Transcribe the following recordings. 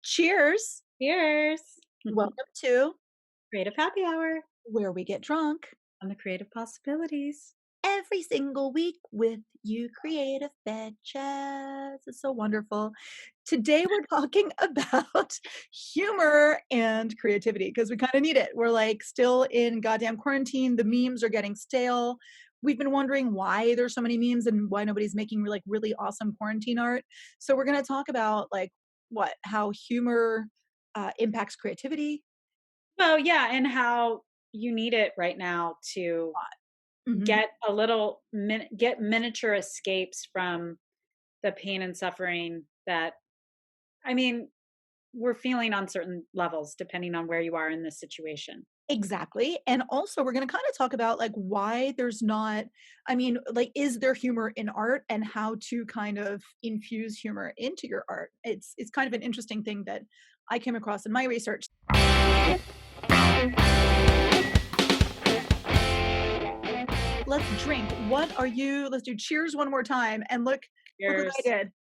Cheers. Cheers. Welcome to Creative happy hour Where We Get Drunk on the creative possibilities. every single week with you creative bitches. It's so wonderful. Today we're talking about humor and creativity because we kind of need it. We're like still in goddamn quarantine. The memes are getting stale. We've been wondering why there's so many memes and why nobody's making like really awesome quarantine art. So we're going to talk about like how humor impacts creativity. Well, yeah, and how you need it right now to Mhm. get a little get miniature escapes from the pain and suffering that I mean, we're feeling on certain levels depending on where you are in this situation. Exactly. And also we're going to kind of talk about like why there's not like is there humor in art and how to kind of infuse humor into your art. It's kind of an interesting thing that I came across in my research. Let's drink. Let's do cheers one more time and look what I Cheers. did.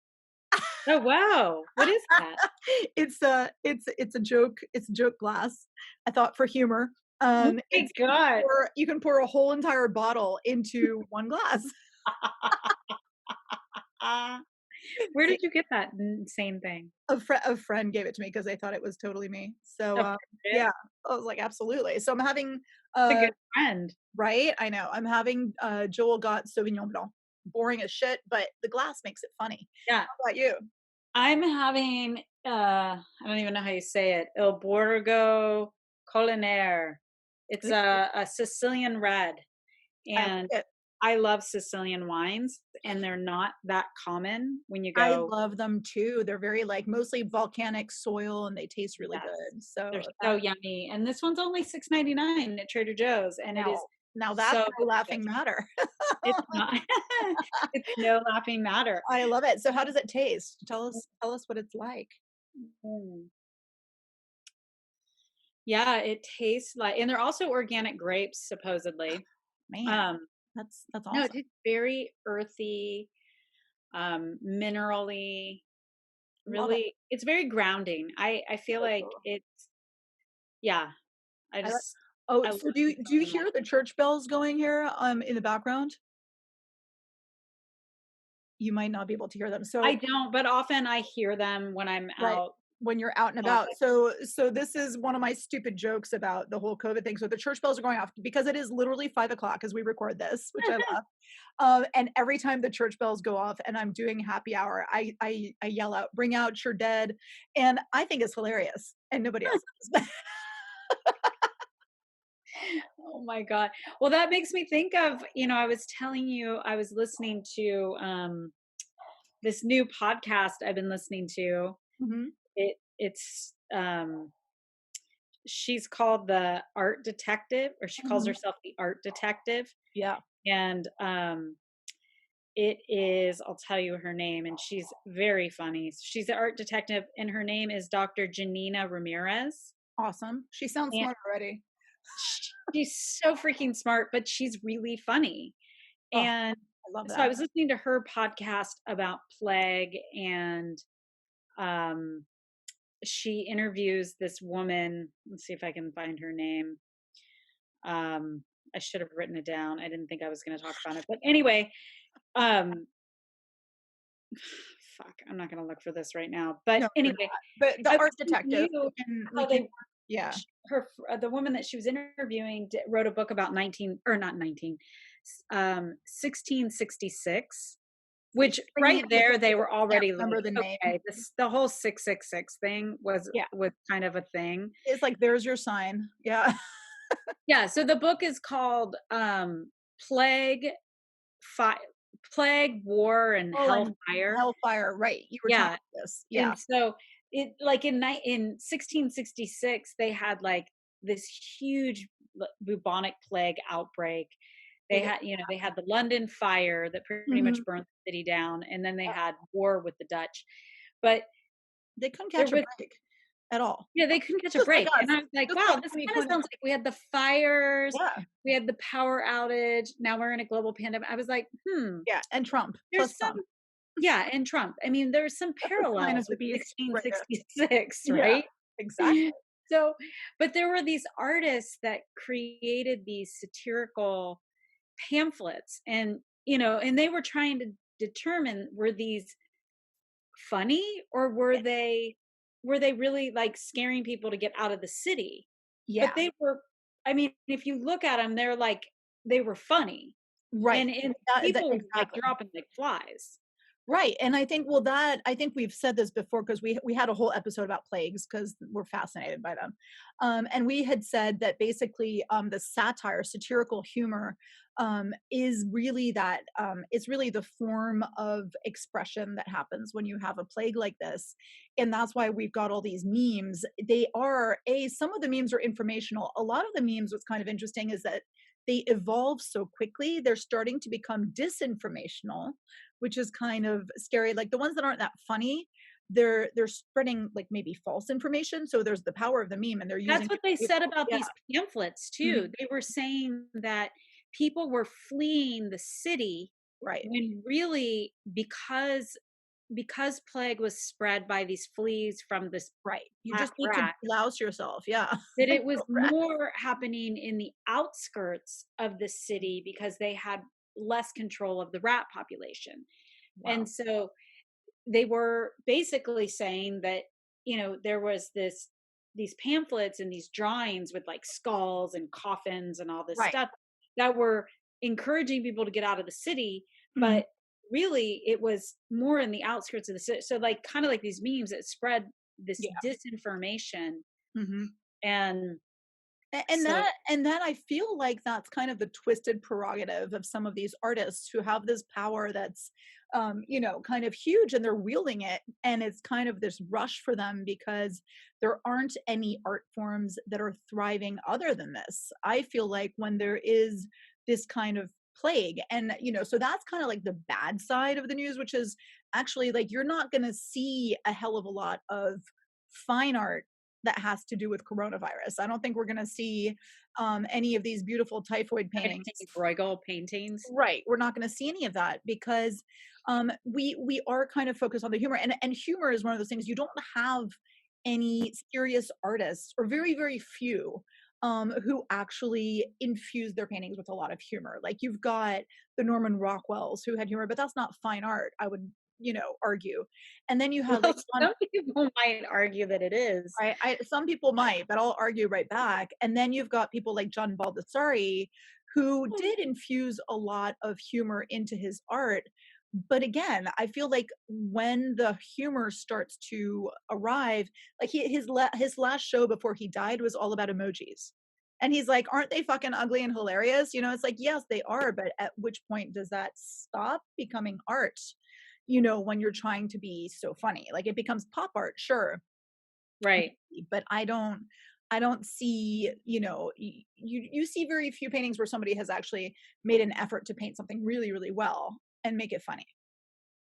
Oh wow. What is that? It's a joke. It's a joke glass. I thought for humor. Oh my It's god. you can pour a whole entire bottle into one glass. Where did you get that insane thing? A friend gave it to me because they thought it was totally me. So, A friend? yeah, I was like, "Absolutely." So I'm having, It's a uh good friend. right? I know. I'm having, Joel Gott Sauvignon Blanc. Boring as shit, but the glass makes it funny. Yeah. How about you? I'm having, I don't even know how you say it, Il Borgo Colinaire. It's a Sicilian red, I and like it. I love Sicilian wines, and they're not that common when you I go. love them too. They're very, like, mostly volcanic soil, and they taste really Yes, good. they're So so that yummy, and this one's only 6.99 at Trader Joe's, and it is now that's so no laughing delicious. matter. It's not it's no laughing matter. I love it. So how does it taste? Tell us what it's like. Mm. Yeah, it tastes like, and they're also organic grapes, supposedly. Man, Um, that's no, it awesome. tastes very earthy, minerally, Love it. really it's very grounding. I feel So like cool. it's yeah, I I like just Oh, I love so me do you something like hear the church bells going here, in the background? You might not be able to hear them. I So don't, but often I hear them when I'm right, out. when you're out and about. So this is one of my stupid jokes about the whole COVID thing. So the church bells are going off because it is literally 5 o'clock as we record this, which I love. And every time the church bells go off and I'm doing happy hour, I yell out, "Bring out your dead," and I think it's hilarious, and nobody else does. Oh my god. Well, that makes me think of, I was telling you I was listening to, this new podcast I've been listening to. Mhm. It's she's called the Art Detective, or she calls Mhm. herself the Art Detective, Yeah. and, it is I'll tell you her name, and she's very funny. She's the Art Detective, and her name is Dr. Janina Ramirez, Awesome. She sounds and smart already. she's so freaking smart, but she's really funny, Oh, and I love so I that. was listening to her podcast about plague, and, um, she interviews this woman. Let's see if I can find her name. Um, I should have written it down. I didn't think I was gonna talk about it, but anyway, um, fuck, I'm not gonna look for this right now, but No, you're anyway, not. But the I was art telling detective, you we how they can yeah. the woman that she was interviewing wrote a book about 19, or not 19, 1666, which Ringing right a bell, there they were I can't already remember like, the name. okay, this the whole 666 thing was Yeah. was kind of a thing. It's like, "There's your sign." Yeah. Yeah, so the book is called, Plague, Fi Plague, War, and Oh, and Hellfire. Hellfire, right, you were telling Yeah, me this. Yeah. and so it like in 1666, they had, like, this huge bubonic plague outbreak. They Yeah. had, they had the London fire that pretty much Mhm. burned the city down, and then they Yeah. had war with the Dutch. But They couldn't there catch a was break at all. yeah, they couldn't catch a Just like break, and us. I was like, Just like "Wow, this kinda 2020. sounds like we had the fires, Yeah. we had the power outage, now we're in a global pandemic." I was like, "Hmm, Yeah, and Trump, plus there's some Trump. Yeah, and Trump. I mean, there's some That's a sign parallels of the with beast right there. 1666, Yeah, right? exactly. So, but there were these artists that created these satirical pamphlets, and and they were trying to determine, were these funny, or were they really like scaring people to get out of the city? But Yeah, they were, I mean, if you look at them, they're like, they were funny, right. and That people were like exactly. dropping like flies. Right, and I think, well, that I think we've said this before because we had a whole episode about plagues because 'cause we're fascinated by them. And we had said that basically, the satire, satirical humor, is really that, it's really the form of expression that happens when you have a plague like this, and that's why we've got all these memes. They are some of the memes are informational. A lot of the memes, what's kind of interesting is that they evolve so quickly, they're starting to become disinformational, which is kind of scary. Like the ones that aren't that funny, they're spreading like maybe false information. So there's the power of the meme, and they're using That's what it. they said about Yeah. these pamphlets Mhm. too. They were saying that people were fleeing the city, Right. when really, because plague was spread by these fleas from this Right. You black just need to rat, louse yourself. Yeah. that From it was the rat. more happening in the outskirts of the city because they had less control of the rat population. And Wow. so they were basically saying that, there was these pamphlets and these drawings with like skulls and coffins and all this Right. stuff that were encouraging people to get out of the city, Mhm. but really it was more in the outskirts of the city. So like, kind of like these memes that spread this Yeah. disinformation. Mhm. And And so, that I feel like that's kind of the twisted prerogative of some of these artists who have this power that's, kind of huge, and they're wielding it, and it's kind of this rush for them because there aren't any art forms that are thriving other than this. I feel like when there is this kind of plague, and so that's kind of like the bad side of the news, which is actually like you're not going to see a hell of a lot of fine art that has to do with coronavirus. I don't think we're gonna see, any of these beautiful typhoid paintings. Bruegel paintings. Right, we're not gonna see any of that because, we are kind of focused on the humor, and humor is one of those things you don't have any serious artists, or very, very few, who actually infuse their paintings with a lot of humor. Like, you've got the Norman Rockwells who had humor, but that's not fine art, I would, argue. And then you had, Well, like, John. some people might argue that it is. I some people might, but I'll argue right back. And then you've got people like John Baldessari, who did infuse a lot of humor into his art. But again, I feel like when the humor starts to arrive, like his last show before he died was all about emojis. And he's like, "Aren't they fucking ugly and hilarious?" It's like, "Yes, they are, but at which point does that stop becoming art?" When you're trying to be so funny. Like it becomes pop art, sure, Right. but I don't see, you see very few paintings where somebody has actually made an effort to paint something really, really well and make it funny,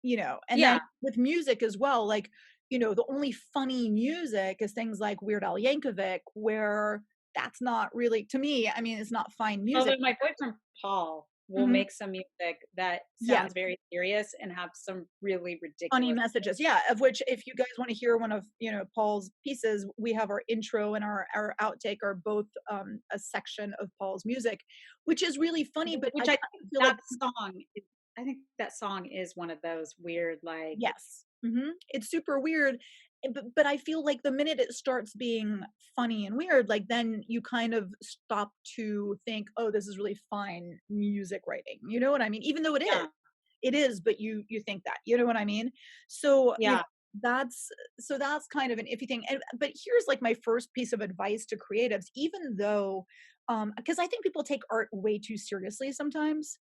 and then Yeah. with music as well, like, the only funny music is things like Weird Al Yankovic, where that's not really, to me, I mean, it's not fine music. Although my boyfriend Paul will Mhm. make some music that Yes. sounds very serious and have some really Funny ridiculous. messages, yeah, of which if you guys wanna hear one of, Paul's pieces, we have our intro and our outtake are both, a section of Paul's music, which is really funny, but I Which I kind of think feel like. that song is, I think that song is one of those weird, like, Yes. It's super weird, but I feel like the minute it starts being funny and weird, like, then you kind of stop to think, "Oh, this is really fine music writing." You know what I mean? Even though it is. yeah, It is, but you think that, you know what I mean? So, yeah. that's that's kind of an iffy thing, and but here's, like, my first piece of advice to creatives, even though, because I think people take art way too seriously sometimes.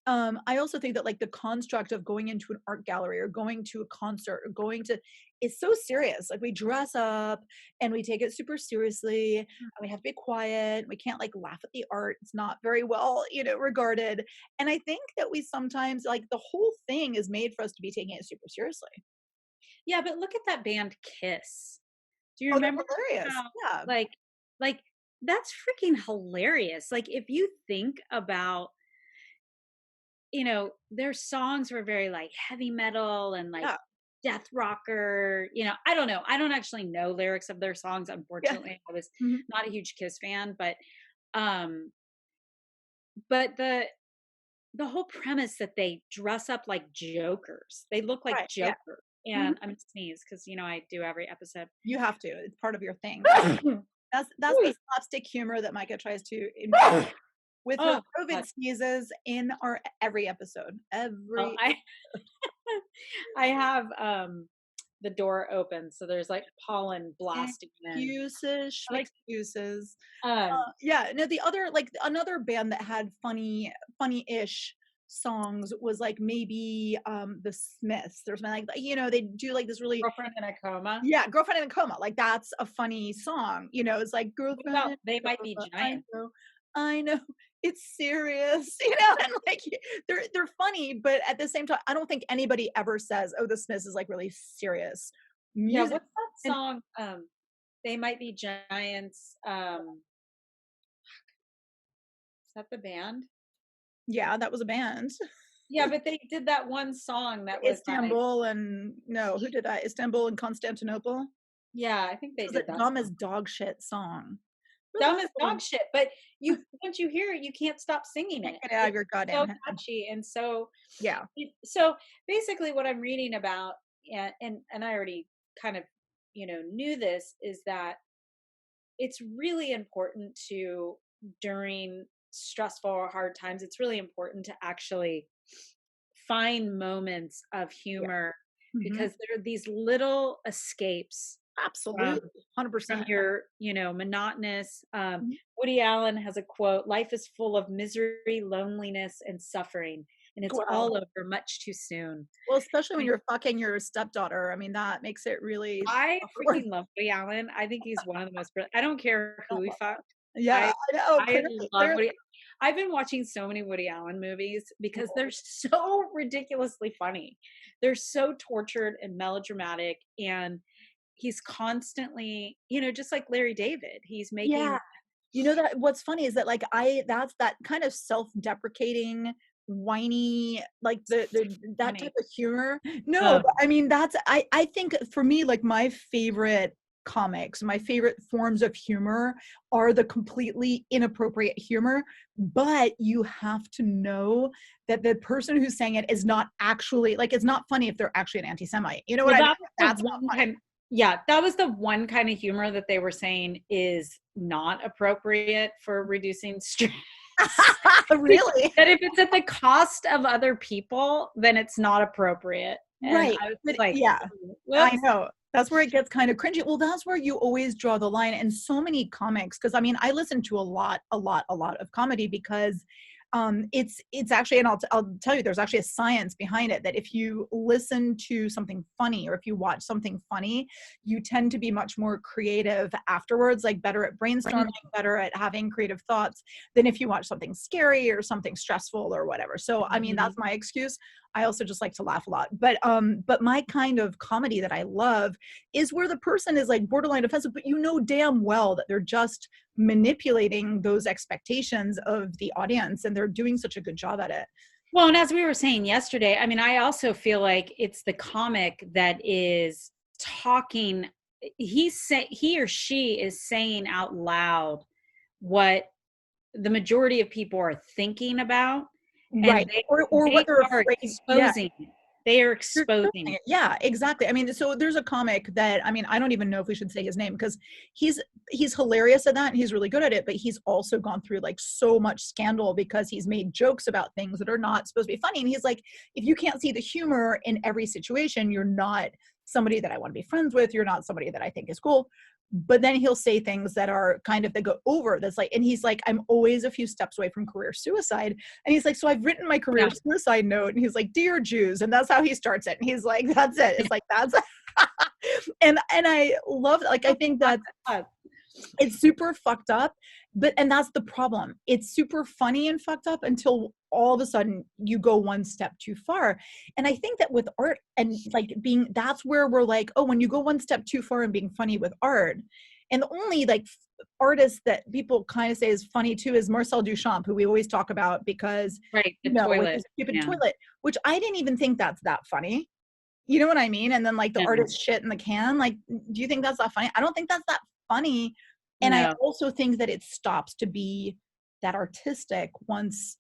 I also think that, like, the construct of going into an art gallery or going to a concert or going to is so serious. Like, we dress up and we take it super seriously, and we have to be quiet. We can't, like, laugh at the art. It's not very well, regarded. And I think that we sometimes, like, the whole thing is made for us to be taking it super seriously. Yeah, but look at that band Kiss. Do you Oh, they're remember hilarious. how, Yeah. like like, that's freaking hilarious. Like, if you think about their songs were very like heavy metal and like Yeah, death rocker. I don't know. I don't actually know lyrics of their songs, yeah. unfortunately. I was Mhm. not a huge Kiss fan, um but the whole premise that they dress up like jokers. They look like Right, yeah. Joker. Mhm. And I'm gonna sneeze because I do every episode. You have to, it's part of your thing. That's the slapstick humor that Micah tries to infuse with her Oh COVID god. sneezes in our every episode. Well, Every I have the door open, so there's like pollen blasting in. excuses, I like schmexcuses. um Yeah, no, the other like another band that had funny-ish songs was like maybe the Smiths. There's been like they do like this really Girlfriend in a Coma. yeah, Girlfriend in a Coma. Like that's a funny song. It's like What Girlfriend about in They a Might Be Coma. Giant? I know, it's serious, and like they're funny, but at the same time, I don't think anybody ever says, "Oh, the Smiths is like really serious Yeah, music." what's that And song? They Might Be Giants. Is that the band? yeah, that was a band. Yeah, but they did that one song that was kind of, Istanbul and no, who did that? Istanbul and Constantinople? yeah, I think they This was did a that dumb song. as dog shit song. Dumb as dog shit, but once you hear it, you can't stop singing Can't it. get it out of It's your goddamn so head. catchy and so Yeah, so basically what I'm reading about, and I already kind of, knew this, is that it's really important to, during stressful or hard times, it's really important to actually find moments of yeah. humor, Mhm. because there are these little escapes Absolutely, from 100%. your, monotonous. Mhm. Woody Allen has a quote: "Life is full of misery, loneliness, and suffering, and it's Wow. all over much too soon." Well, especially when And you're fucking your stepdaughter, I mean, that makes it really I worth freaking love Woody Allen. I think he's one of the most brilliant. I don't care that who he much. fucked. Yeah, I I know, I clearly, love clearly. Woody. I've been watching so many Woody Allen movies because they're so ridiculously funny. They're so tortured and melodramatic, and he's constantly, just like Larry David, he's making Yeah. That what's funny is that, like, that's that kind of self-deprecating, whiny, like, the that type funny. of humor. No, Um, but I mean, that's I think for me, like, my favorite comics, my favorite forms of humor are the completely inappropriate humor, but you have to know that the person who's saying it is not actually like, it's not funny if they're actually an anti-Semite. You know what well, I mean? that was the That's not one funny. kind. Yeah, that was the one kind of humor that they were saying is not appropriate for reducing stress. Really? That if it's at the cost of other people, then it's not appropriate. And Right, I was but just like, yeah, I whoops. know. That's where it gets kind of cringy. Well, that's where you always draw the line in so many comics. Because I mean, I listen to a lot of comedy because, it's actually and I'll tell you, there's actually a science behind it that if you listen to something funny or if you watch something funny, you tend to be much more creative afterwards, like better at brainstorming, better at having creative thoughts than if you watch something scary or something stressful or whatever. So, I mean, Mhm. that's my excuse. I also just like to laugh a lot. But my kind of comedy that I love is where the person is like borderline offensive, but you know damn well that they're just manipulating those expectations of the audience and they're doing such a good job at it. Well, and as we were saying yesterday, I mean, I also feel like it's the comic that is talking. He or she is saying out loud what the majority of people are thinking about, Right. and Or they what they're are afraid. Yeah. exposing it. They are You're exposing exposing it. it. Yeah, exactly. I mean, so there's a comic that I mean, I don't even know if we should say his name because he's he's hilarious at that and he's really good at it, but he's also gone through like so much scandal because he's made jokes about things that are not supposed to be funny. And he's like, if you can't see the humor in every situation, you're not somebody that I want to be friends with. You're not somebody that I think is cool. But then he'll say things that are kind of that go over that's like, and he's like, I'm always a few steps away from career suicide. And he's like, so I've written my career Yeah. suicide note. And he's like, dear Jews. And that's how he starts it. And he's like, that's it. It's like, that's and I love, like, I Oh think my that God. It's super fucked up, and that's the problem. It's super funny and fucked up until all of a sudden you go one step too far. And I think that with art and like being, that's where we're like, oh, when you go one step too far and being funny with art, and the only like artist that people kind of say is funny too is Marcel Duchamp, who we always talk about because, Right, the with toilet. his stupid Yeah. toilet, which I didn't even think that's that funny. You know what I mean? And then like the No. artist shit in the can. Like, do you think that's that funny? I don't think that's that funny. And I No. also think that it stops to be that artistic once,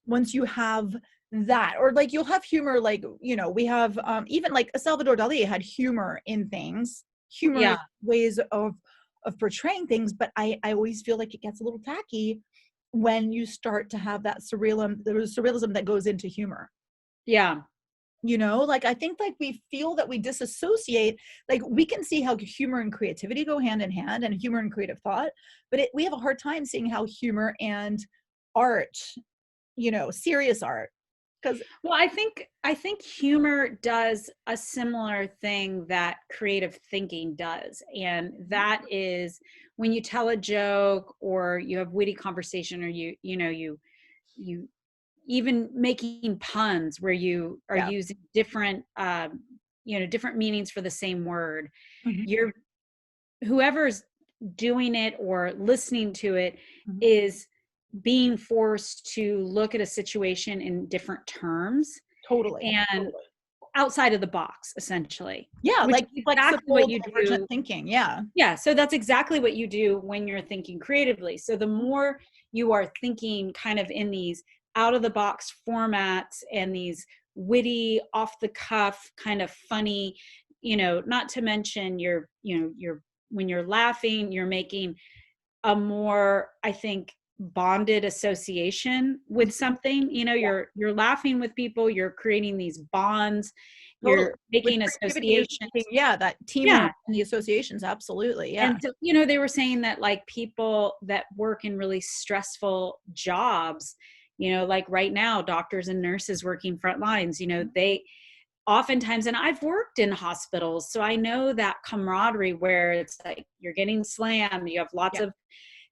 once you have that, or like you'll have humor, like, we have even like Salvador Dali had humor in things, humorous Yeah. ways of portraying things, but I always feel like it gets a little tacky when you start to have that surrealism that goes into humor. Yeah. Like I think like we feel that we disassociate, like we can see how humor and creativity go hand in hand, and humor and creative thought, but we have a hard time seeing how humor and art, serious art, because Well, I think humor does a similar thing that creative thinking does. And that is when you tell a joke or you have witty conversation, or you even making puns where you are yeah. using different different meanings for the same word. Mhm. You're Whoever's doing it or listening to it Mhm. is being forced to look at a situation in different terms Totally, and totally. outside of the box, essentially, Yeah, which like is exactly what flexible you divergent do. thinking, yeah. Yeah, so that's exactly what you do when you're thinking creatively. So the Mhm. more you are thinking kind of in these out of the box formats and these witty, off the cuff, kind of funny, not to mention you're when you're laughing, you're making a more, I think, bonded association with Mhm. something. Yeah, You're laughing with people, you're creating these bonds, totally. you're With making creativity is making, associations. yeah, that Yeah. teamwork and the associations, absolutely, yeah. And so, they were saying that like people that work in really stressful jobs, like right now, doctors and nurses working front lines, Mhm. they oftentimes, and I've worked in hospitals, so I know that camaraderie where it's like you're getting slammed, Yeah,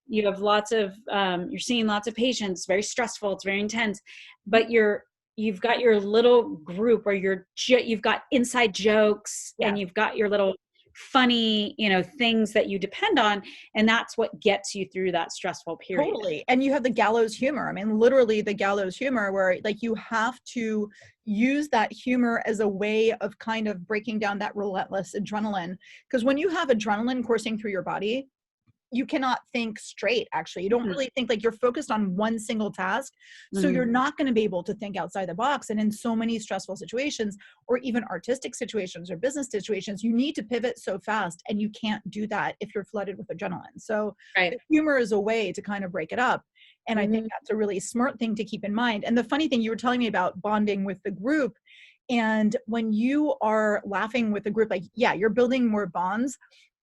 you're seeing lots of patients, very stressful, it's very intense, but you've got your little group where you've got inside jokes yeah. and you've got your little funny, things that you depend on, and that's what gets you through that stressful period. Totally. And you have the gallows humor. I mean, literally the gallows humor where like you have to use that humor as a way of kind of breaking down that relentless adrenaline. Because when you have adrenaline coursing through your body, you cannot think straight, actually. You don't Mhm. really think, like you're focused on one single task. So you're Mhm. not going to be able to think outside the box. And in so many stressful situations, or even artistic situations or business situations, you need to pivot so fast. And you can't do that if you're flooded with adrenaline. So Right. the humor is a way to kind of break it up. And I think Mhm. that's a really smart thing to keep in mind. And the funny thing, you were telling me about bonding with the group. And when you are laughing with the group, like, yeah, you're building more bonds.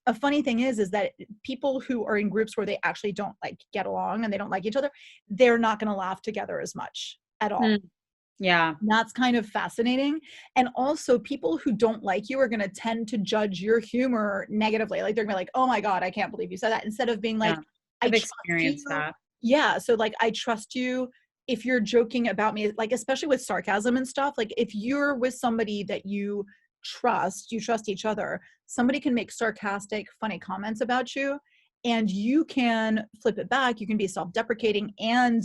A funny thing is that people who are in groups where they actually don't like get along and they don't like each other, they're not going to laugh together as much at all. Mm. Yeah. And that's kind of fascinating. And also, people who don't like you are going to tend to judge your humor negatively. Like they're going to be like, oh my God, I can't believe you said that. Instead of being like, Yeah. I I've trust experienced you. that. Yeah. So, like, I trust you if you're joking about me, like, especially with sarcasm and stuff. Like, if you're with somebody that you trust each other, somebody can make sarcastic, funny comments about you, and you can flip it back. You can be self deprecating and,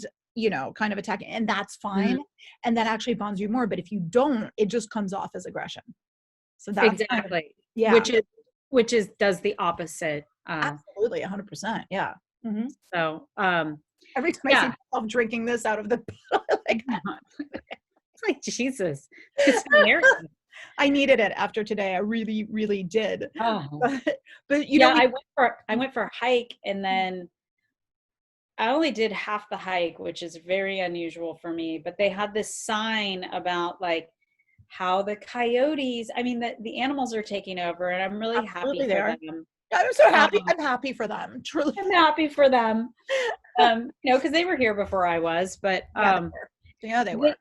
kind of attacking, and that's Mhm. fine, and that actually bonds you more. But if you don't, it just comes off as aggression. So that's kind of, Exactly. yeah, Which is does the opposite. absolutely, 100%. Yeah. Hmm. So Every time I see yeah. myself drinking this out of the bottle, like, It's like Jesus. It's hilarious. I needed it after today. I really, really did. Oh. But Yeah, we I went for a hike, and then I only did half the hike, which is very unusual for me, but they had this sign about like how the coyotes, I mean the animals are taking over, and I'm really happy absolutely for there. them. I'm so happy. Um, I'm happy for them. Truly. I'm happy for them. Because they were here before I was, but Yeah, they were. Yeah, they they were.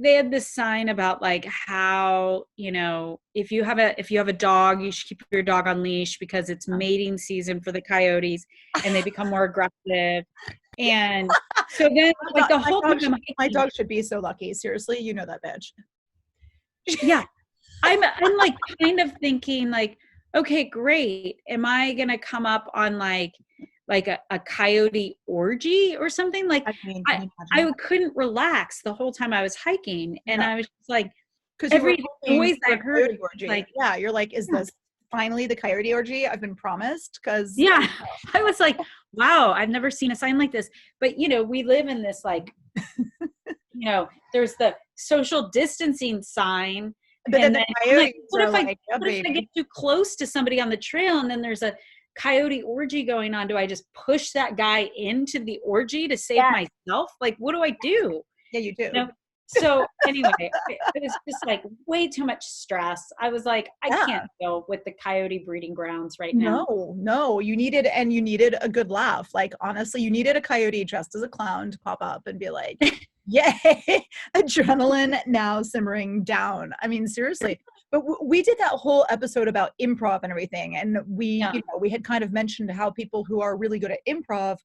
they had this sign about like how, you know, if you have a dog, you should keep your dog on leash because it's mating season for the coyotes and they become more aggressive. And so then like the whole time I'm My hiking, dog should be so lucky. Seriously, you know that bitch. yeah, I'm like kind of thinking like, okay, great. Am I gonna come up on like a coyote orgy or something? Like I mean, can I you imagine? couldn't relax the whole time I was hiking. And No, I was just like, because you were every hoping noise for I a heard coyote was orgy. like, Yeah, you're like, is yeah, this finally the coyote orgy I've been promised? Because yeah. I was like, wow, I've never seen a sign like this. But you know, we live in this like, you know, there's the social distancing sign. but then And the then I'm like, coyotes are like, yeah, what if I get baby. too close to somebody on the trail and then there's a coyote orgy going on? Do I just push that guy into the orgy to save Yeah, myself? Like, what do I do? yeah, you You do. know? So anyway, it was just like way too much stress. I was like, I Yeah. can't deal with the coyote breeding grounds right now. No, no, you needed a good laugh. Like, honestly, you needed a coyote dressed as a clown to pop up and be like, yay, adrenaline now simmering down. I mean, seriously. But we did that whole episode about improv and everything. And Yeah. we had kind of mentioned how people who are really good at improv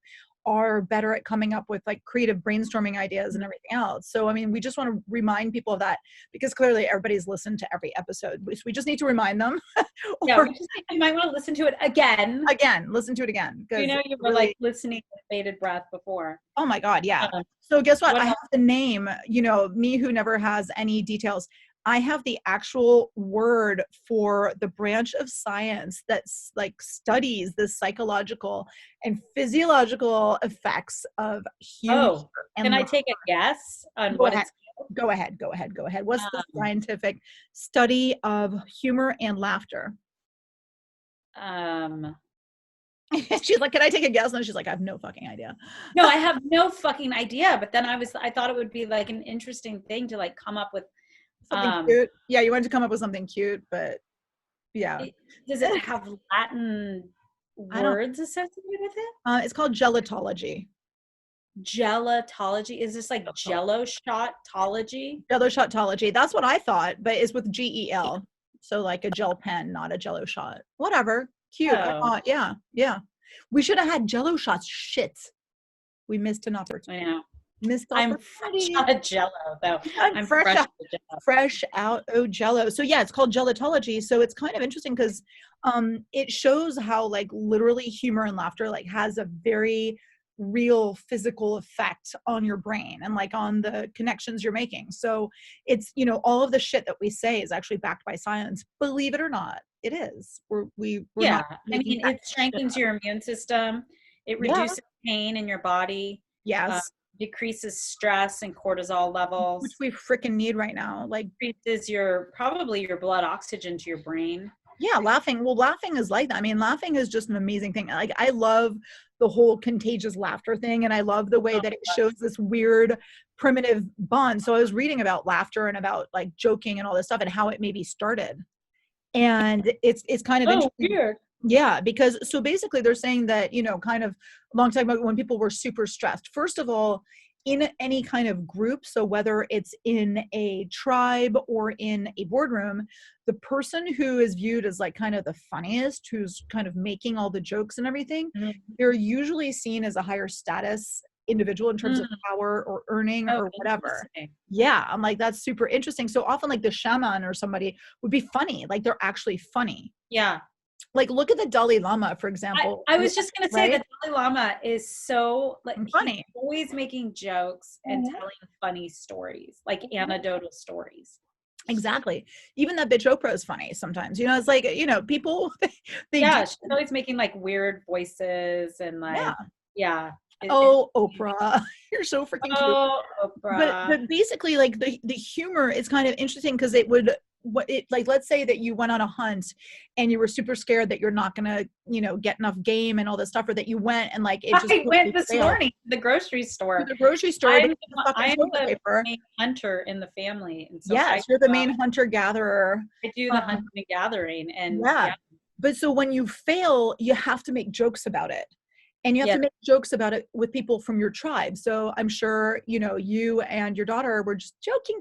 are better at coming up with like creative brainstorming ideas and everything else. So, I mean, we just want to remind people of that because clearly everybady's listened to every episode. We just need to remind them Yeah, or you might want to listen to it again. again, listen to it again You because know, you were like really, listening with bated breath before. oh my God, yeah. Um, So guess what? what I have else? the name, me who never has any details. I have the actual word for the branch of science that's like studies the psychological and physiological effects of humor Oh, can and I laughter. take a guess on Go what ahead. it's Go ahead. Go ahead. Go ahead. What's the um, scientific study of humor and laughter? um She's like, can I take a guess? And she's like, I have no fucking idea. no, I have no fucking idea, but then I thought it would be like an interesting thing to like come up with. Something um cute. Yeah, you wanted to come up with something cute, but yeah. it, does it have Latin I don't words associated with it? it's called gelotology. Gelatology, is this like jello shotology? Jello shotology. That's what I thought, but it's with GEL. So like a gel pen, not a jello shot. Whatever. Cute. I Oh, thought, yeah, yeah. We should have had jello shots. Shit. We missed an I opportunity. know. Missed I'm fresh opportunity. out of jello though. I'm I'm fresh out of jello. fresh out of jello. So yeah, it's called gelotology. So it's kind of interesting because it shows how like literally humor and laughter like has a very real physical effect on your brain and like on the connections you're making. So it's, all of the shit that we say is actually backed by science. Believe it or not, it is. We're Yeah, not I making mean, that it shit strengthens up. your immune system. It Yeah. reduces pain in your body, uh, Yes. decreases stress and cortisol Which levels, we freaking need right now. Like, increases your probably your blood oxygen to your brain. yeah, laughing. Well, laughing is like that. I mean, laughing is just an amazing thing. Like, I love the whole contagious laughter thing, and I love the way Oh that it my shows this weird primitive bond. So I was reading about laughter and about like joking and all this stuff and how it maybe started. And it's kind of God. Oh, interesting. weird. Yeah, because so basically they're saying that, kind of a long time ago when people were super stressed, first of all, in any kind of group, so whether it's in a tribe or in a boardroom, the person who is viewed as like kind of the funniest, who's kind of making all the jokes and everything, Mhm. they're usually seen as a higher status individual in terms of Mm. power or earning Oh, or whatever. interesting. Yeah, I'm like, that's super interesting. So often like the shaman or somebody would be funny, like they're actually funny. Yeah. Like, look at the Dalai Lama, for example, I was just gonna say right? the Dalai Lama is so like And he's funny. always making jokes and Mhm. telling funny stories, like Mhm. anecdotal stories. Exactly. Even that bitch Oprah is funny sometimes. It's like, people they do. Yeah, she's always making like weird voices and like, Yeah. yeah. Oh, Oprah, you're so freaking cute. Oh, But Oprah. but basically, like the humor is kind of interesting because it would what it like let's say that you went on a hunt and you were super scared that you're not gonna, get enough game and all this stuff, or that you went and like it just I went totally this failed. morning to the grocery To store. the grocery store to I'm get the fucking I am toilet the paper. main hunter in the family, and so Yes, you're the main hunter gatherer. I do the Um, hunting and gathering, and yeah. yeah. But so when you fail, you have to make jokes about it. and you have Yeah. to make jokes about it with people from your tribe. So I'm sure, you and your daughter were just joking,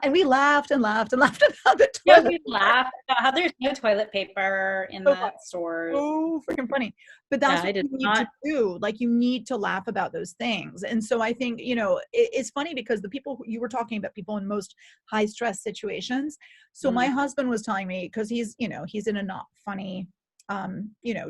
and we laughed and laughed and laughed about the Yeah, toilet. we laughed about how there's no toilet paper in So the stores. so freaking funny. But Yeah, that's I what did you need to not. do. Like, you need to laugh about those things. And so I think, it's funny because the people you were talking about, people in most high stress situations. So my Mm, husband was telling me, because he's in a not funny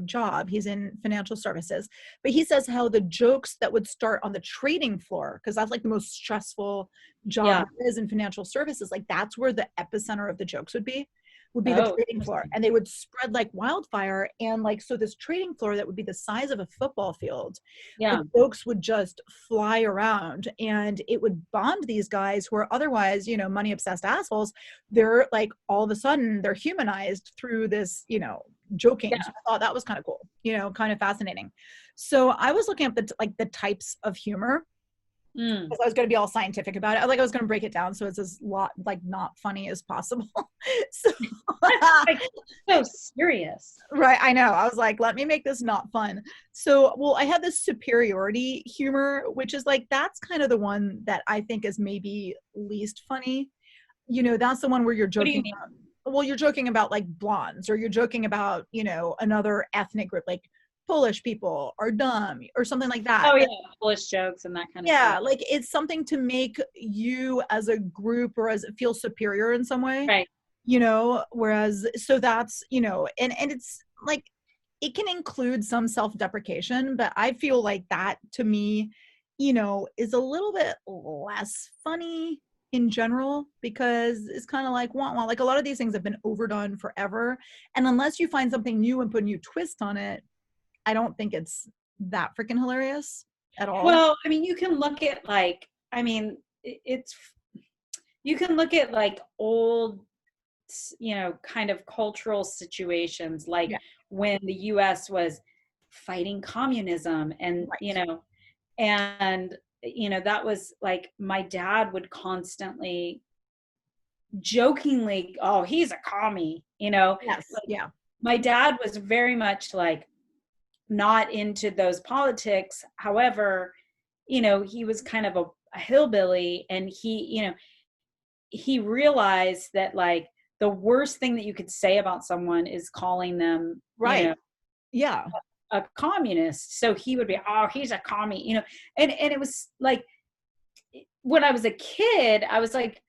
job. He's in financial services. But he says how the jokes that would start on the trading floor, because that's like the most stressful job yeah. there is in financial services, like that's where the epicenter of the jokes would be the Oh, trading floor, interesting. and they would spread like wildfire. And like, so this trading floor that would be the size of a football field, the Yeah. jokes would just fly around, and it would bond these guys who are otherwise, money obsessed assholes. They're like, all of a sudden they're humanized through this, joking. So Yeah. I thought that was kind of cool, kind of fascinating. So I was looking up the types of humor, Mm. because I was going to be all scientific about it. I was going to break it down so it's as like not funny as possible. So Like, so serious. right, I know. I was like, let me make this not fun. So, well, I had this superiority humor, which is like, that's kind of the one that I think is maybe least funny. That's the one where you're What do you joking mean? about, well, you're joking about like blondes, or you're joking about, another ethnic group, like Polish people are dumb or something like that. Oh yeah, Polish jokes and that kind of Yeah, stuff. like it's something to make you as a group or as feel superior in some way, Right. whereas so that's, and it's like, it can include some self-deprecation, but I feel like that to me, is a little bit less funny in general, because it's kind of like, wah, wah, like a lot of these things have been overdone forever, and unless you find something new and put a new twist on it, I don't think it's that freaking hilarious at all. Well, I mean, you can look at like, I mean, it's you can look at like old, kind of cultural situations, like Yeah, when the US was fighting communism and, right. and, that was like my dad would constantly jokingly, oh, he's a commie, Yes, like yeah. my dad was very much like not into those politics. However, he was kind of a hillbilly, and he realized that like the worst thing that you could say about someone is calling them, Right. Yeah. a communist. So he would be, oh, he's a commie, and it was like when I was a kid, I was like,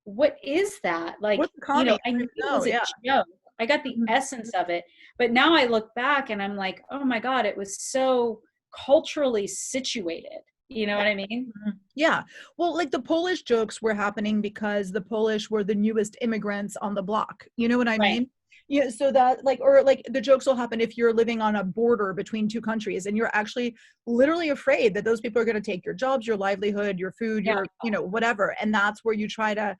what is that? Like, What's a commie? I I knew don't it even know, was a yeah. joke. I got the Mhm. essence of it. But now I look back and I'm like, oh my God, it was so culturally situated. You know Yeah. what I mean? Mhm. Yeah. Well, like the Polish jokes were happening because the Polish were the newest immigrants on the block. You know what I Right. mean? Yeah, so that like, or like the jokes will happen if you're living on a border between two countries and you're actually literally afraid that those people are going to take your jobs, your livelihood, your food, Yeah. your, whatever. And that's where you try to,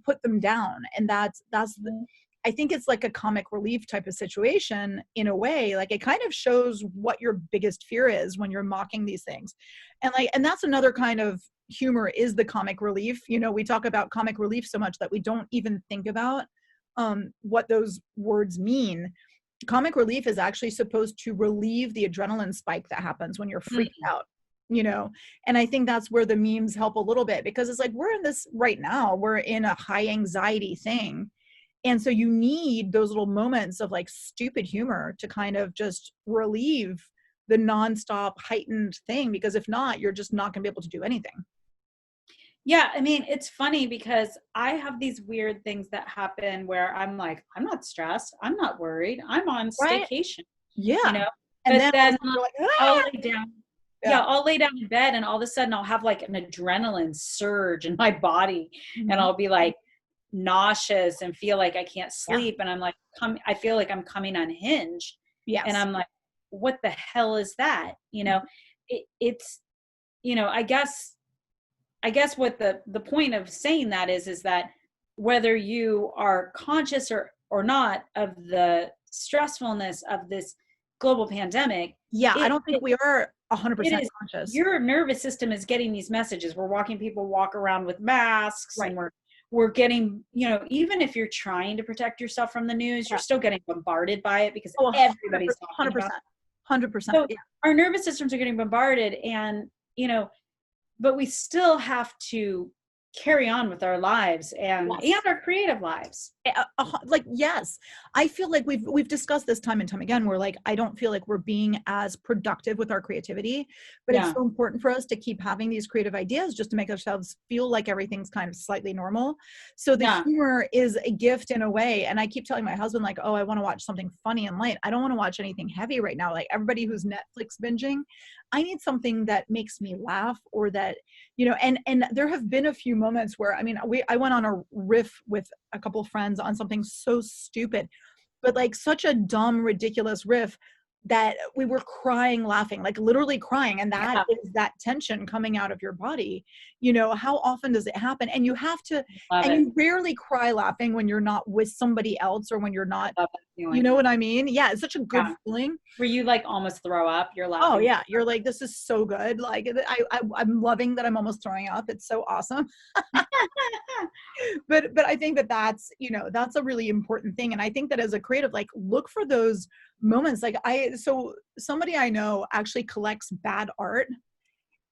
put them down. And Mhm. I think it's like a comic relief type of situation in a way. Like, it kind of shows what your biggest fear is when you're mocking these things. And that's another kind of humor, is the comic relief. We talk about comic relief so much that we don't even think about what those words mean. Comic relief is actually supposed to relieve the adrenaline spike that happens when you're freaked Mm. out, you know? And I think that's where the memes help a little bit, because it's like, we're in this right now, we're in a high anxiety thing. And so you need those little moments of like stupid humor to kind of just relieve the nonstop heightened thing, because if not, you're just not going to be able to do anything. Yeah, I mean, it's funny because I have these weird things that happen where I'm like, I'm not stressed, I'm not worried, I'm on Right? staycation, you Yeah. know? And But then all of a then sudden you're like, I'll ah! lay down, yeah, Yeah. I'll lay down in bed and all of a sudden I'll have like an adrenaline surge in my body and Mhm. I'll be like nauseous and feel like I can't Yeah. sleep. And I'm like, I feel like I'm coming unhinged. And Yes. I'm like, what the hell is that? It's, I guess what the point of saying that is that whether you are conscious or not of the stressfulness of this global pandemic, Yeah, I it don't think it, we are it 100% is, conscious. your nervous system is getting these messages. We're watching people walk around with masks, Right. and we're getting, even if you're trying to protect yourself from the news, you're Yeah. still getting bombarded by it because Oh, everybody's talking about 100%. 100%. So our nervous systems are getting bombarded, and, you know, but we still have to carry on with our lives and Yes. our creative lives. Like, yes, I feel like we've discussed this time and time again, where like I don't feel like we're being as productive with our creativity, but it's Yeah. so important for us to keep having these creative ideas just to make ourselves feel like everything's kind of slightly normal. So the Yeah. humor is a gift in a way, and I keep telling my husband like, oh, I want to watch something funny and light. I don't want to watch anything heavy right now. Like everybody who's Netflix binging, I need something that makes me laugh, or that, and there have been a few moments where, I mean, I went on a riff with a couple friends on something so stupid, but like such a dumb, ridiculous riff that we were crying, laughing, like literally crying. And that Yeah. is that tension coming out of your body. How often does it happen? And you have to, Love and it. you rarely cry laughing when you're not with somebody else, or when you're not, Love that you feeling. know what I mean? Yeah, it's such a good Yeah. feeling. Where you like almost throw up, you're Oh laughing. yeah, you're like, this is so good. Like I'm loving that I'm almost throwing up. It's so awesome. But I think that that's a really important thing. And I think that as a creative, like look for those moments. Like so somebody I know actually collects bad art,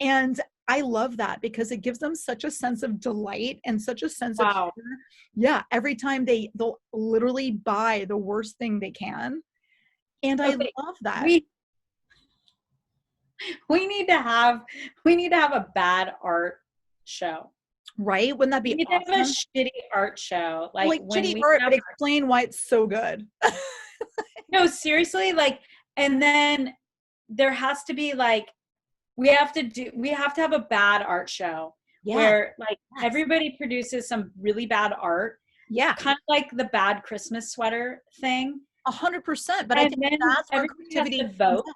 and I love that because it gives them such a sense of delight and such a sense of Wow. humor. Yeah, every time they'll literally buy the worst thing they can. And I Okay. love that. We we need to have a bad art show. Right? Wouldn't that We be need to have a awesome? shitty art show. Like Like when shitty we art, have but explain why it's so good. no, seriously, like, and then there has to be like we have to have a bad art show Yes, where like yes. everybody produces some really bad art, Yeah, kind of like the bad Christmas sweater thing. 100%. But I And think then that's where everybody has creativity to comes vote in.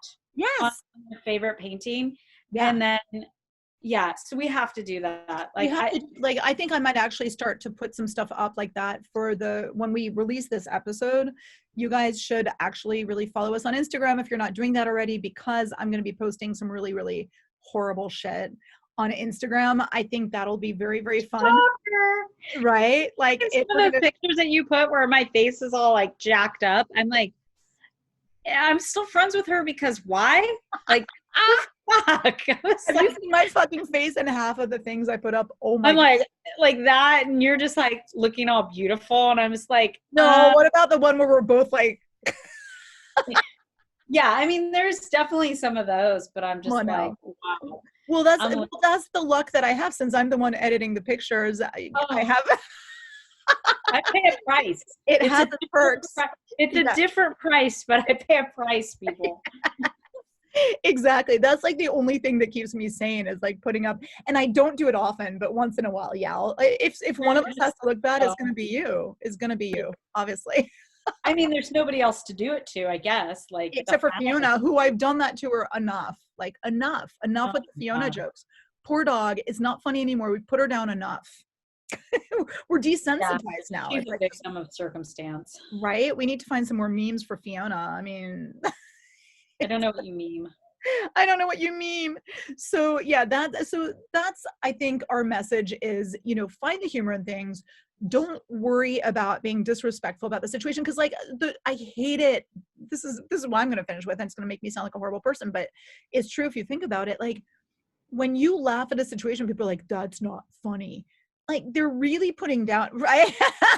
on Yes. their favorite painting. Yeah. And then, yeah, so we have to do that. We Like, have to, like, I think I might actually start to put some stuff up like that for when we release this episode. You guys should actually really follow us on Instagram if you're not doing that already, because I'm going to be posting some really, really horrible shit on Instagram. I think that'll be very, very fun. stalker. Right? Like And if some we're of going those to, pictures that you put where my face is all like jacked up, I'm like, yeah, I'm still friends with her because why? Like, fuck. I was have you like, seen my fucking face and half of the things I put up? Oh my I'm God. like that, and you're just like looking all beautiful, and I'm just like, No, what about the one where we're both like, yeah. I mean, there's definitely some of those, but I'm oh just like, no. wow. Well, that's I'm well, like, that's the luck that I have, since I'm the one editing the pictures. I oh, have I pay a price. it It's a has its different, perks. it's a Yeah, different price, but I pay a price, people. exactly. That's like the only thing that keeps me sane, is like putting up, and I don't do it often, but once in a while, yeah. If one of us has Just, to look bad, oh, it's gonna be you. It's gonna be you, obviously. I mean, there's nobody else to do it to, I guess. Like the Except for Fiona, who I've done that to her enough. Like enough oh, with the Fiona God. jokes. Poor dog is not funny anymore. We put her down enough. We're Yeah, desensitized now. she's It's a like, victim of circumstance. right? We need to find some more memes for Fiona. I mean, I don't know what you mean. I don't know what you mean. So yeah, that's I think our message is, find the humor in things. Don't worry about being disrespectful about the situation, because like I hate it. This is what I'm going to finish with, and it's going to make me sound like a horrible person, but it's true if you think about it. Like when you laugh at a situation, people are like, "That's not funny." Like they're really putting down, right?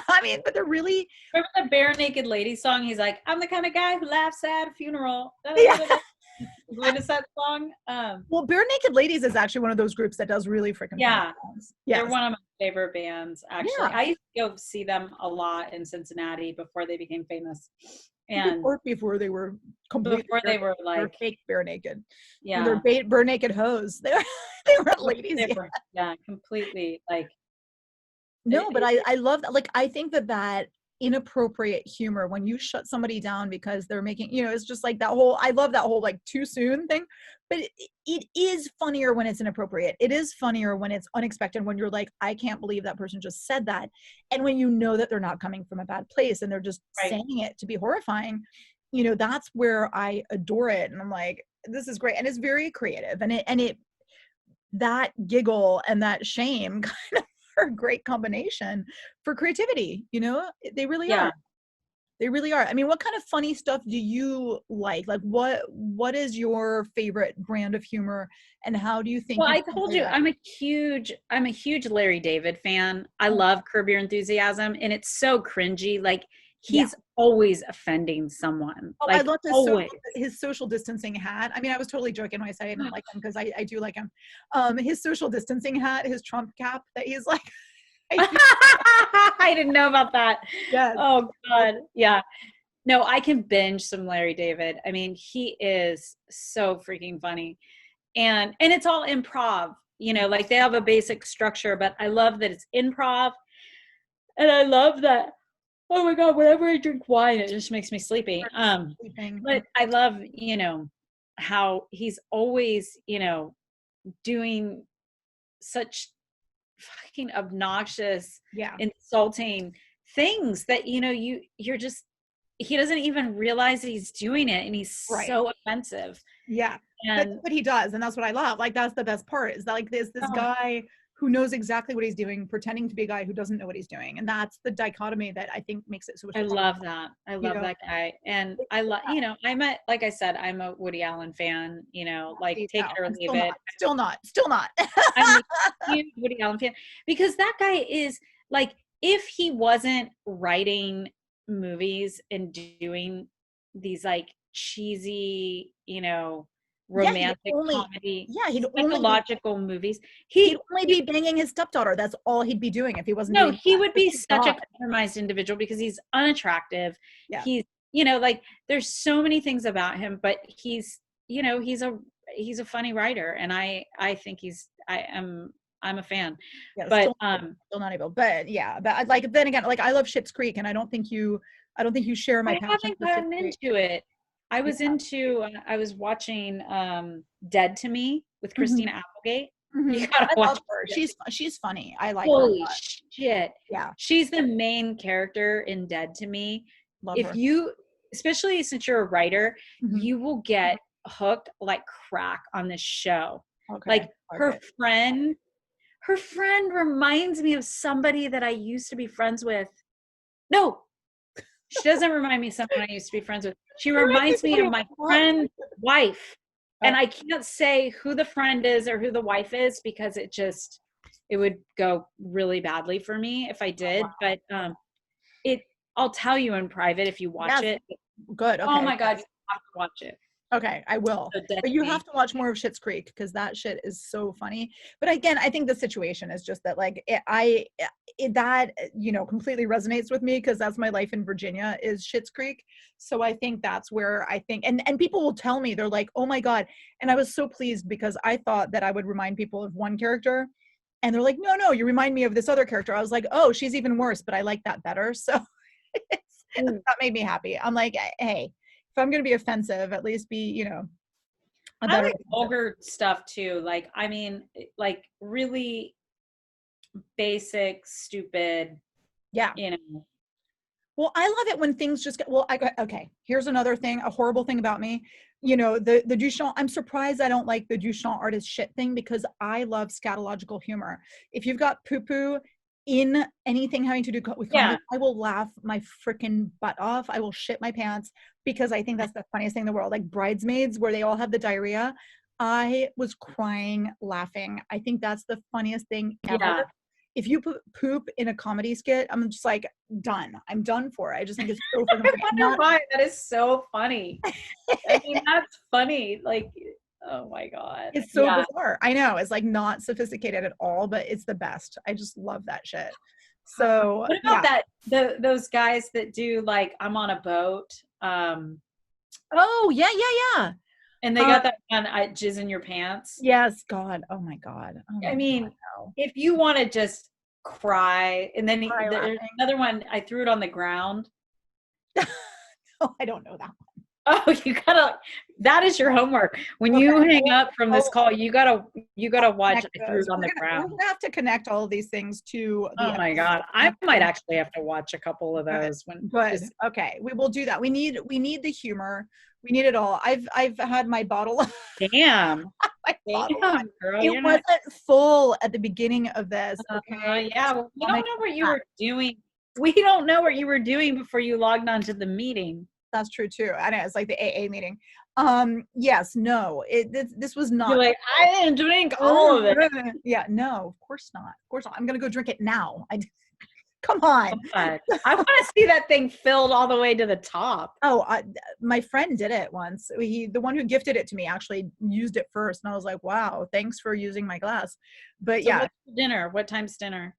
I mean, but they're really, Remember the Bare Naked Lady song? He's like, I'm the kind of guy who laughs at a funeral. yeah. What is that song? Well, Bare Naked Ladies is actually one of those groups that does really freaking funny Yeah, songs. they're Yes. one of my favorite bands, actually. Yeah. I used to go see them a lot in Cincinnati before they became famous. And Before they were completely before bare they naked. were They were like, fake bare naked. When they're yeah, bare naked hoes. They weren't ladies they yet. were, yeah, completely like, No, but it, I love that. Like I think that inappropriate humor, when you shut somebody down because they're making, it's just like that whole, I love that whole like too soon thing. But it is funnier when it's inappropriate. It is funnier when it's unexpected, when you're like, I can't believe that person just said that. And when you know that they're not coming from a bad place and they're just right. saying it to be horrifying, that's where I adore it. And I'm like, this is great. And it's very creative. And it that giggle and that shame kind of are a great combination for creativity. They really Yeah. are. They really are. I mean, what kind of funny stuff do you like? Like, what is your favorite brand of humor, and how do you think Well, you I told translate you that? I'm a huge Larry David fan. I Oh, love Curb Your Enthusiasm, and it's so cringy. Like yeah. he's always offending someone. Oh, I Like loved always. his social didistancing hat. I mean, I was totally joking when I said I didn't like him because I do like him. His social distancing hat, his Trump cap that he's like, I do. I didn't know about that. Yes. Oh God. Yeah. No, I can binge some Larry David. I mean, he is so freaking funny. And it's all improv. Like they have a basic structure, but I love that it's improv. And I love that, oh my God, whenever I drink wine, it just makes me sleepy. Sleeping. But I love, how he's always, doing such fucking obnoxious, Yeah. insulting things that, you're just, he doesn't even realize that he's doing it, and he's Right. so offensive. Yeah. And But he does, and that's what I love. Like, that's the best part is that, like, there's this oh, guy who knows exactly what he's doing, pretending to be a guy who doesn't know what he's doing, and that's the dichotomy that I think makes it so I fun, love that. I you love know? that guy. And It's I love, yeah, like I said, I'm a Woody Allen fan, like see, take no, it or I'm leave still it. not, still not, still not. I'm a huge Woody Allen fan because that guy is like, if he wasn't writing movies and doing these like cheesy, Yeah, romantic comedy, he'd psychological movies, he'd only be banging his stepdaughter. That's all he'd be doing if he wasn't no, doing he that. would But be thank such a God. compromised individual because he's unattractive. Yeah. He's, like there's so many things about him, but he's a funny writer, and I think I'm a fan. Yeah, But still not able. But yeah, but I like then again, like I love Schitt's Creek, and I don't think you share my I passion haven't for Schitt's gotten Creek. into it. Yeah. I was watching Dead to Me with Mhm, Christina Applegate. You mhm. gotta I watch love her. it. She's funny. I like her a Holy lot. shit. Yeah, She's the main character in Dead to Me. love If her. you, especially since you're a writer, Mhm. you will get hooked like crack on this show. Okay. Like Okay. her friend reminds me of somebody that I used to be friends with. No, she doesn't remind me of someone I used to be friends with. She You're right, reminds me somebody of I my love. friend's wife. Oh, And I can't say who the friend is or who the wife is because it would go really badly for me if I oh, did. wow. But it I'll tell you in private if you watch Yes, it. good. Oh Okay. my God, you have to watch it. Okay, I will. So Dead But to you Me. have to watch more of Schitt's Creek because that shit is so funny. But again, I think the situation is just that like that completely resonates with me because that's my life in Virginia is Schitt's Creek. So I think that's where I think and people will tell me they're like, "Oh my God." And I was so pleased because I thought that I would remind people of one character and they're like, "No, no, you remind me of this other character." I was like, "Oh, she's even worse, but I like that better." So Mm. that made me happy. I'm like, "Hey, if I'm going to be offensive, at least be, a I better like offensive." vulgar stuff too. Like, I mean, like really basic, stupid, Yeah. you know. Well, I love it when things just get, well, okay, here's another thing, a horrible thing about me. The Duchamp, I'm surprised I don't like the Duchamp artist shit thing because I love scatological humor. If you've got poo poo in anything having to do with comedy, Yeah. I will laugh my freaking butt off. I will shit my pants because I think that's the funniest thing in the world. Like Bridesmaids, where they all have the diarrhea. I was crying laughing. I think that's the funniest thing ever. Yeah. If you put poop in a comedy skit, I'm just like done. I'm done for it. I just think it's so freaking I funny. wonder Not why. That is so funny. I mean, that's funny. Like, oh my God. it's so Yeah. bizarre. I know it's like not sophisticated at all, but it's the best. I just love that shit. So What about yeah. that? Those guys that do like I'm on a boat, Oh yeah, yeah, yeah. and they got that one jizz in your pants. Yes, God. Oh my God. Oh I my mean, God. if you want to just cry, and then Cry there's laughing. another one. I threw it on the ground. Oh, I don't know that Oh, you gotta. That is your homework. When one. you Okay. hang up from this I'll, call, you gotta watch. connect I threw those. it on the We're ground. gonna have to connect all of these things to the Oh my episode. God, I might actually have to watch a couple of Good. those when Good. just Okay. We will do that. We need the humor. We need it all. I've had my bottle damn, my bottle. damn, girl, It you're not. wasn't full at the beginning of this. Okay. Yeah, well, we don't Stomach know what you attack. were doing We don't know what you were doing before you logged onto the meeting. That's true too. I know, it's like the AA meeting. Yes, no, this was You're not. like, I didn't drink all of it. Yeah, no, of course not. Of course not. I'm gonna go drink it now. Come on. God. I want to see that thing filled all the way to the top. Oh, my friend did it once. The one who gifted it to me, actually used it first, and I was like, "Wow, thanks for using my glass." But So yeah, what's for dinner? What time's dinner?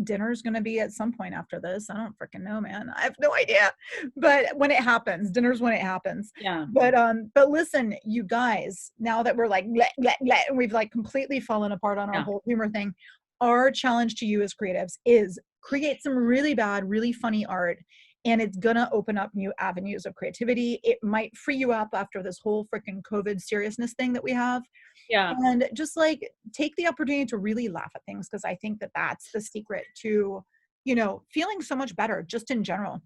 dinner's gonna be at some point after this. I don't freaking know, man. I have no idea. But when it happens, dinner's when it happens. Yeah. But listen, you guys, now that we're like bleh, bleh, bleh, and we've like completely fallen apart on our Yeah. whole humor thing, our challenge to you as creatives is create some really bad, really funny art. And it's gonna open up new avenues of creativity. It might free you up after this whole freaking COVID seriousness thing that we have, Yeah. and just like take the opportunity to really laugh at things, because I think that that's the secret to, feeling so much better just in general.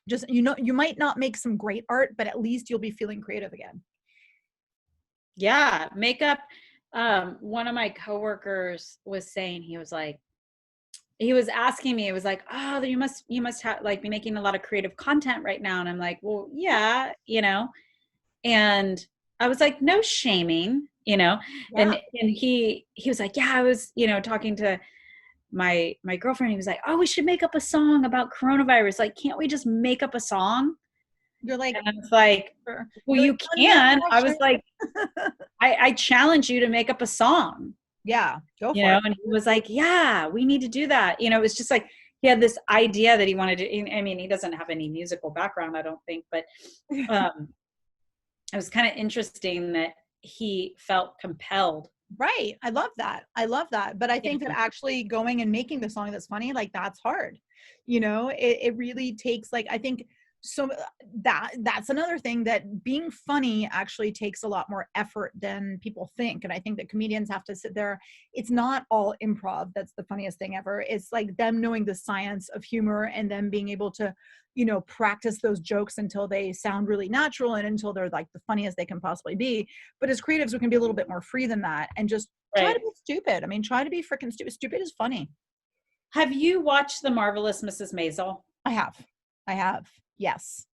Just, you might not make some great art, but at least you'll be feeling creative again. Yeah. Makeup. One of my coworkers was saying, he was asking me, it was like, oh, you must have like be making a lot of creative content right now. And I'm like, well, yeah, and I was like, no shaming, Yeah, and he was like, yeah, I was, talking to my girlfriend. He was like, oh, we should make up a song about coronavirus. Like, can't we just make up a song? you're like, And I was like, sure. well, You're like, you no can. I was pressure. like, I challenge you to make up a song, Yeah, go for it. and he was like, yeah, we need to do that. It was just like he had this idea that he wanted to. I mean, he doesn't have any musical background, I don't think, but um, it was kind of interesting that he felt compelled. Right. I love that. I love that. But I Yeah. think that actually going and making the song that's funny, like that's hard. It really takes, like, I think, so that's another thing, that being funny actually takes a lot more effort than people think. And I think that comedians have to sit there. It's not all improv. That's the funniest thing ever. It's like them knowing the science of humor and then being able to, practice those jokes until they sound really natural and until they're like the funniest they can possibly be. But as creatives, we can be a little bit more free than that and just try to Right. be stupid. I mean, try to be freaking stupid. Stupid is funny. Have you watched The Marvelous Mrs. Maisel? I have. I have. Yes.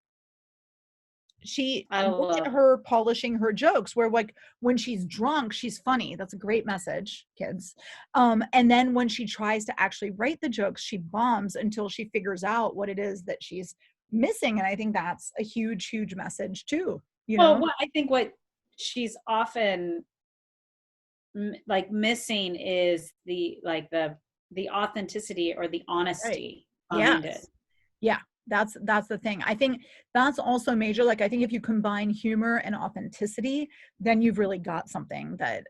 I Look at love. her polishing her jokes, where like when she's drunk, she's funny. That's a great message, kids. And then when she tries to actually write the jokes, she bombs until she figures out what it is that she's missing. And I think that's a huge, huge message too, you Well, know? what I think what she's often like missing is the authenticity or the Right. honesty behind it. Yes. Yeah, that's the thing. I think that's also major. Like, I think if you combine humor and authenticity, then you've really got something that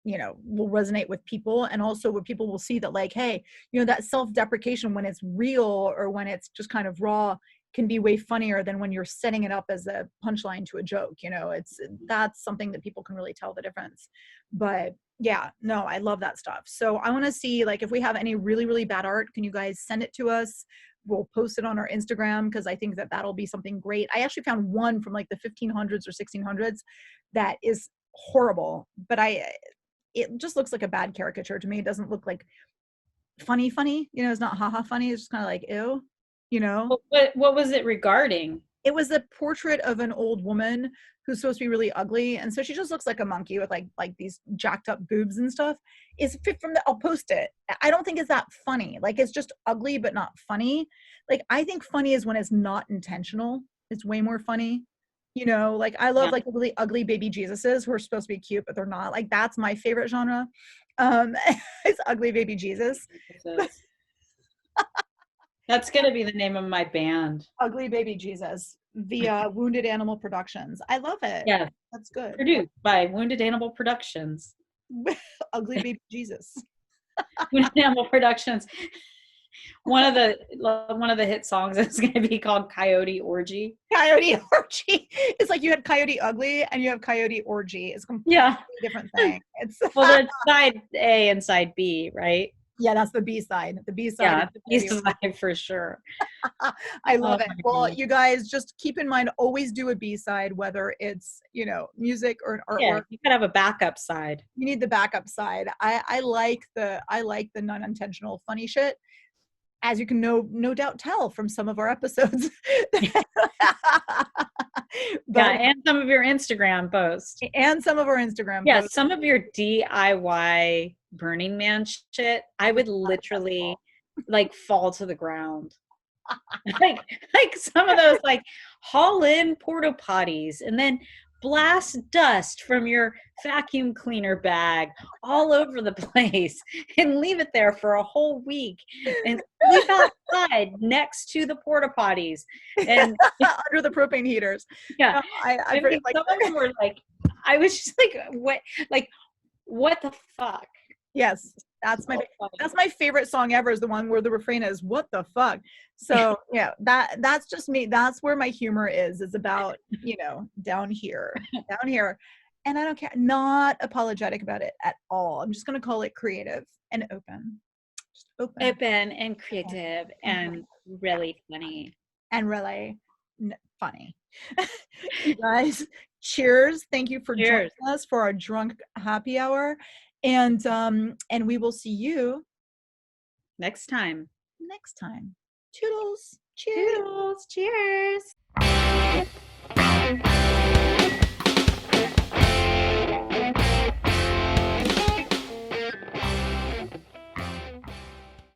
will resonate with people, and also where people will see that, like, hey, that self-deprecation, when it's real or when it's just kind of raw, can be way funnier than when you're setting it up as a punchline to a joke. That's something that people can really tell the difference. But yeah, no, I love that stuff. So I want to see, like, if we have any really, really bad art, can you guys send it to us? We'll post it on our Instagram, because I think that that'll be something great. I actually found one from like the 1500s or 1600s that is horrible, but it just looks like a bad caricature to me. It doesn't look like funny, funny. It's not haha funny. It's just kind of like, ew, you know? What was it regarding? It was a portrait of an old woman who's supposed to be really ugly, and so she just looks like a monkey with like these jacked up boobs and stuff. Is fit from the I'll post it. I don't think it's that funny. Like, it's just ugly but not funny. Like, I think funny is when it's not intentional. It's way more funny. Like, I love Yeah. like really ugly baby Jesuses who are supposed to be cute but they're not. Like, that's my favorite genre. It's ugly baby Jesus. That's gonna be the name of my band. Ugly baby Jesus via Wounded Animal Productions. I love it. Yeah, That's good. produced by Wounded Animal Productions. Ugly baby Jesus. Wounded Animal Productions. One of the hit songs is going to be called Coyote Orgy. Coyote Orgy. It's like you had Coyote Ugly and you have Coyote Orgy. It's a completely Yeah. different thing. It's Well, there's side A and side B, right? yeah, that's the B side. The B side Yeah, is the B Coyote Orgy. side for sure. I Oh love it. my Well, God. you guys just keep in mind, always do a B side, whether it's, music or an Yeah, artwork. you could have a backup side. You need the backup side. I like the non-intentional funny shit. as you can no doubt tell from some of our episodes. Yeah, But and some of your Instagram posts. and some of our Instagram Yeah, posts. some of your DIY Burning Man shit, I would literally Incredible. like fall to the ground. Like like some of those like haul in porta potties and then blast dust from your vacuum cleaner bag all over the place and leave it there for a whole week and sleep outside next to the porta potties. And Under the propane heaters. yeah, No, I I forget, mean like some of them were I was just like what the fuck? yes, that's So funny. my favorite song ever is the one where the refrain is "What the fuck." So yeah, that's just me. That's where my humor is about, down here, and I don't care. Not apologetic about it at all. I'm just gonna call it creative and open, just open, Open and open creative and and really funny. and really funny. You guys, cheers! Thank you for joining Cheers. us for our drunk happy hour, and we will see you Next time. next time. Toodles. Cheers. Toodles. Cheers.